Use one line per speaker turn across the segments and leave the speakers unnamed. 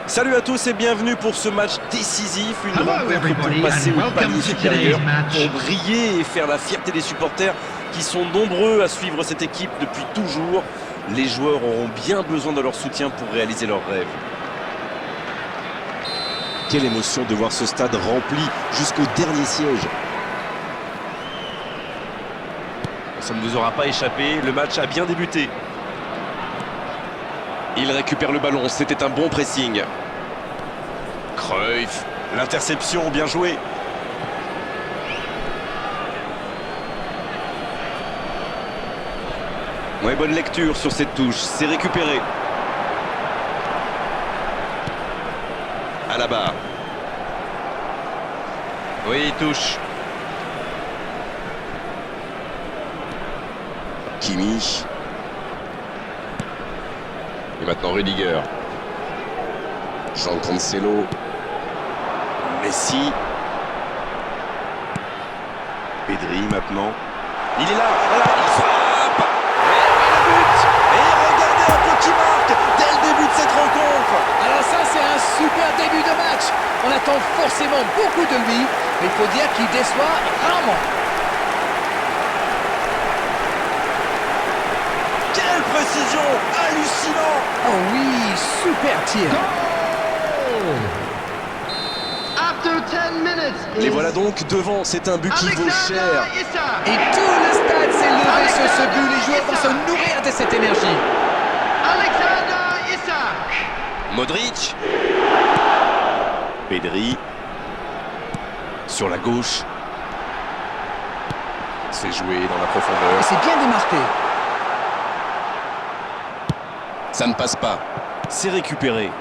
Salut à tous et bienvenue pour ce match décisif, une rencontre pour passer au palier supérieur, pour briller et faire la fierté des supporters qui sont nombreux à suivre cette équipe depuis toujours. Les joueurs auront bien besoin de leur soutien pour réaliser leurs rêves. Quelle émotion de voir ce stade rempli jusqu'au dernier siège. Ça ne vous aura pas échappé, le match a bien débuté. Il récupère le ballon, c'était un bon pressing. Cruyff, l'interception, bien joué. Ouais, bonne lecture sur cette touche, c'est récupéré. À la barre. Oui, il touche. Kimi. Et maintenant Rudiger. Jean Cancelo. Messi. Pedri maintenant. Il est là. Voilà, il frappe. Et le but. Et regardez un peu qui marque dès le début de cette rencontre.
Alors ça, c'est un super début de match. On attend forcément beaucoup de lui, mais il faut dire qu'il déçoit rarement.
Quelle précision, hallucinant.
Oh oui, super tir.
Les voilà donc devant, c'est un but qui vaut cher.
Et tout le stade s'est levé sur ce but. Les joueurs vont se nourrir de cette énergie.
Modric. Pedri. Sur la gauche. C'est joué dans la profondeur.
Et c'est bien démarqué.
Ça ne passe pas. C'est récupéré.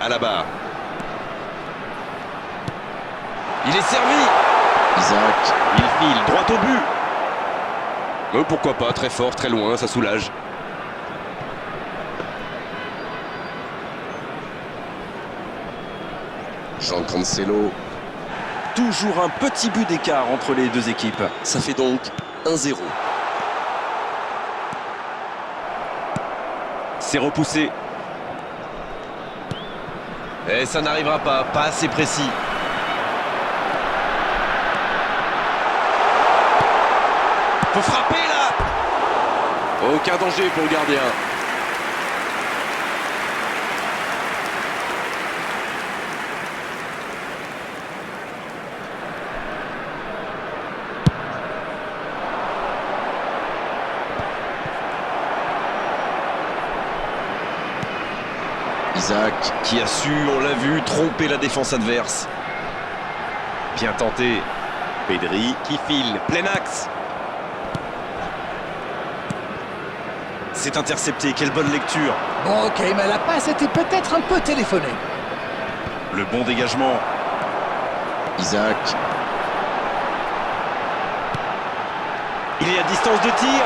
À la barre. Il est servi. Isaac. Il file droit au but. Pourquoi pas, très fort, très loin, ça soulage. Jean Cancelo. Toujours un petit but d'écart entre les deux équipes. Ça fait donc 1-0. C'est repoussé. Et ça n'arrivera pas assez précis. Faut frapper là. Aucun danger pour le gardien. Isaac qui a su, on l'a vu, tromper la défense adverse. Bien tenté. Pedri qui file, plein axe. C'est intercepté, quelle bonne lecture.
Bon, ok, mais la passe était peut-être un peu téléphonée.
Le bon dégagement. Isaac. Il est à distance de tir.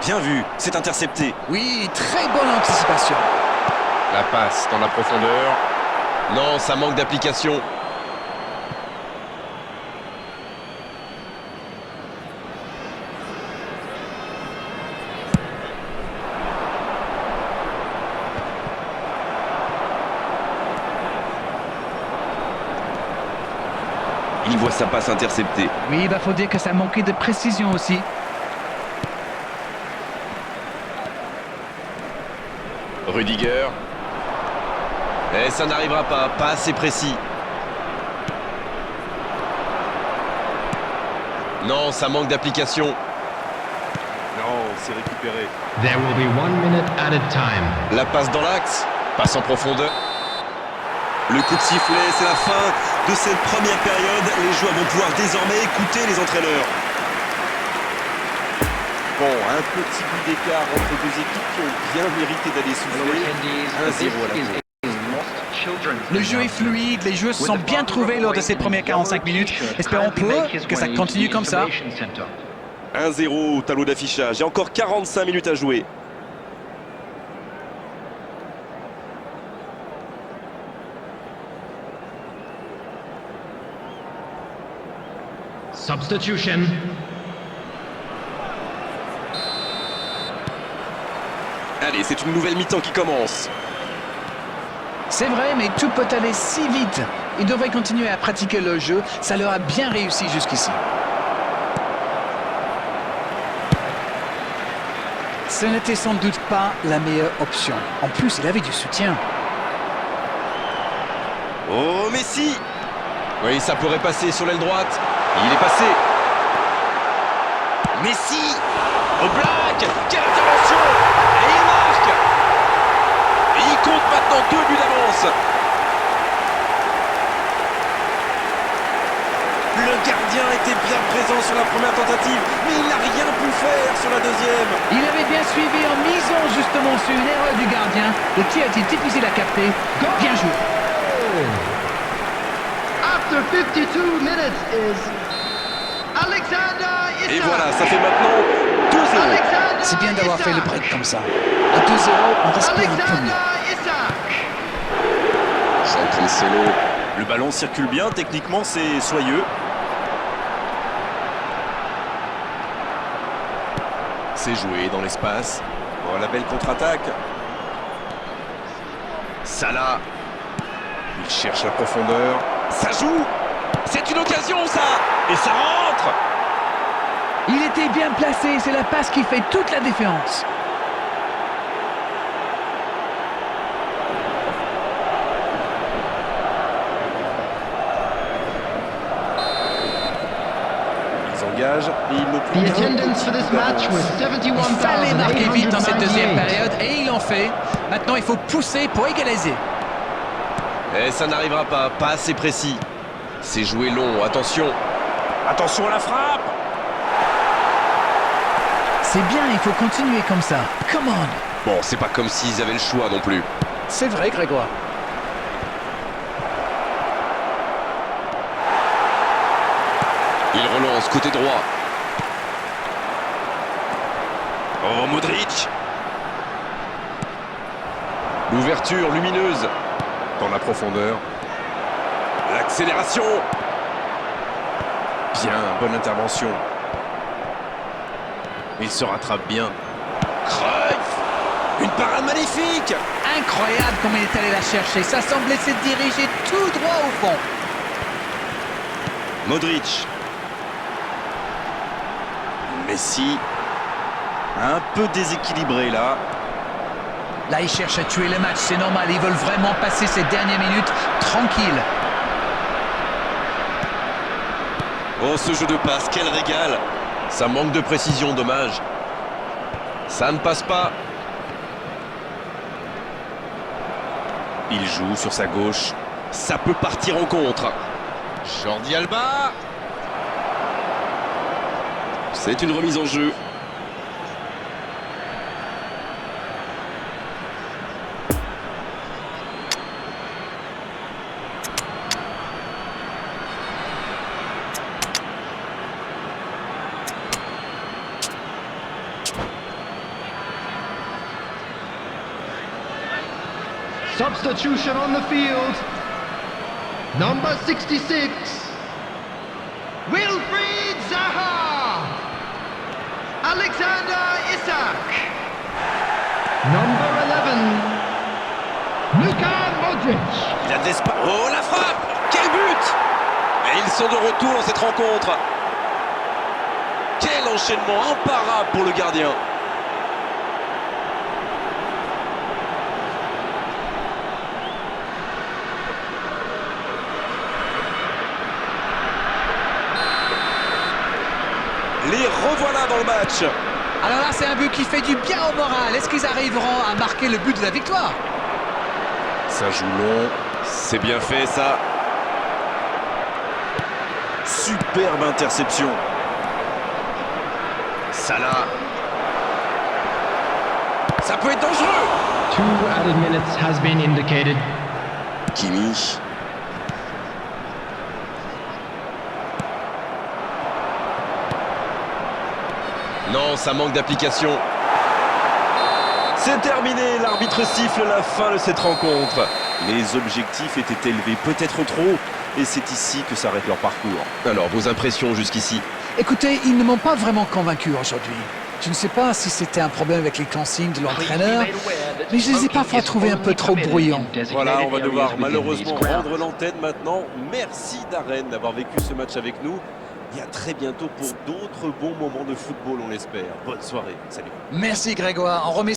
Bien vu, c'est intercepté.
Oui, très bonne anticipation.
La passe dans la profondeur. Non, ça manque d'application. Il voit sa passe interceptée.
Oui, il faut dire que ça manquait de précision aussi.
Rudiger. Et ça n'arrivera pas assez précis. Non, ça manque d'application. Non, c'est récupéré.
There will be 1 minute added time.
La passe dans l'axe, passe en profondeur. Le coup de sifflet, c'est la fin de cette première période. Les joueurs vont pouvoir désormais écouter les entraîneurs. Bon, un petit but d'écart entre deux équipes qui ont bien mérité d'aller souffler. 1-0 à la fin.
Le jeu est fluide, les joueurs se sont bien trouvés lors de ces premières 45 minutes. Espérons peu que ça continue comme ça.
1-0 au tableau d'affichage. Il y a encore 45 minutes à jouer.
Substitution.
Allez, c'est une nouvelle mi-temps qui commence.
C'est vrai, mais tout peut aller si vite. Ils devraient continuer à pratiquer le jeu. Ça leur a bien réussi jusqu'ici. Ce n'était sans doute pas la meilleure option. En plus, il avait du soutien.
Oh, Messi! Oui, ça pourrait passer sur l'aile droite. Il est passé. Messi! Au black! Quelle intervention! Et il marque! Et il compte maintenant 2 buts d'avance. Le gardien était bien présent sur la première tentative, mais il n'a rien pu faire sur la deuxième.
Il avait bien suivi en misant justement sur une erreur du gardien. Le tir était difficile à capter. Bien joué.
After 52 minutes is Alexander Isak.
Et voilà, ça fait maintenant 2-0.
C'est bien d'avoir fait le break comme ça. À 2-0, on respire un peu mieux.
Jean Cancelo. Le ballon circule bien, techniquement c'est soyeux. C'est joué dans l'espace. Oh, la belle contre-attaque. Salah. Il cherche la profondeur. Ça joue. C'est une occasion ça. Et ça rentre.
Il était bien placé, c'est la passe qui fait toute la différence.
Ils ont s'engage et il ne
The
prend qu'un
attendance for
petit
this
peu
match
d'avance.
was
Il fallait marquer vite dans cette deuxième
71,898.
période et il en fait. Maintenant, il faut pousser pour égaliser.
Et ça n'arrivera pas, pas assez précis. C'est joué long, attention. Attention à la frappe.
C'est bien, il faut continuer comme ça. Come on.
Bon, c'est pas comme s'ils avaient le choix non plus.
C'est vrai, Grégoire.
Il relance côté droit. Oh, Modric. L'ouverture lumineuse. Dans la profondeur. L'accélération. Bien, bonne intervention. Il se rattrape bien. Cruyff. Une parade magnifique.
Incroyable comme il est allé la chercher. Ça semblait se diriger tout droit au fond.
Modric. Messi. Un peu déséquilibré là.
Là, ils cherchent à tuer le match. C'est normal. Ils veulent vraiment passer ces dernières minutes tranquilles.
Oh, ce jeu de passe, quel régal. Ça manque de précision, dommage. Ça ne passe pas. Il joue sur sa gauche. Ça peut partir en contre. Jordi Alba. C'est une remise en jeu.
Substitution on the field. Number 66. Wilfried Zaha. Alexander Isak. Number 11. Luka Modric.
Il a de l'espace. Oh, la frappe. Quel but. Et ils sont de retour dans cette rencontre. Quel enchaînement imparable pour le gardien. Les revoilà dans le match.
Alors là, c'est un but qui fait du bien au moral. Est-ce qu'ils arriveront à marquer le but de la victoire?
Ça joue long. C'est bien fait, ça. Superbe interception. Salah. Ça peut être dangereux.
2 added minutes has been indicated.
Kimi. Non, ça manque d'application. C'est terminé, l'arbitre siffle la fin de cette rencontre. Les objectifs étaient élevés, peut-être trop, et c'est ici que s'arrête leur parcours. Alors, vos impressions jusqu'ici?
Écoutez, ils ne m'ont pas vraiment convaincu aujourd'hui. Je ne sais pas si c'était un problème avec les consignes de l'entraîneur, mais je les ai parfois trouvés un peu trop bruyants.
Voilà, on va devoir malheureusement rendre l'antenne maintenant. Merci Darren d'avoir vécu ce match avec nous. Et à très bientôt pour d'autres bons moments de football, on l'espère. Bonne soirée, salut.
Merci Grégoire, on remet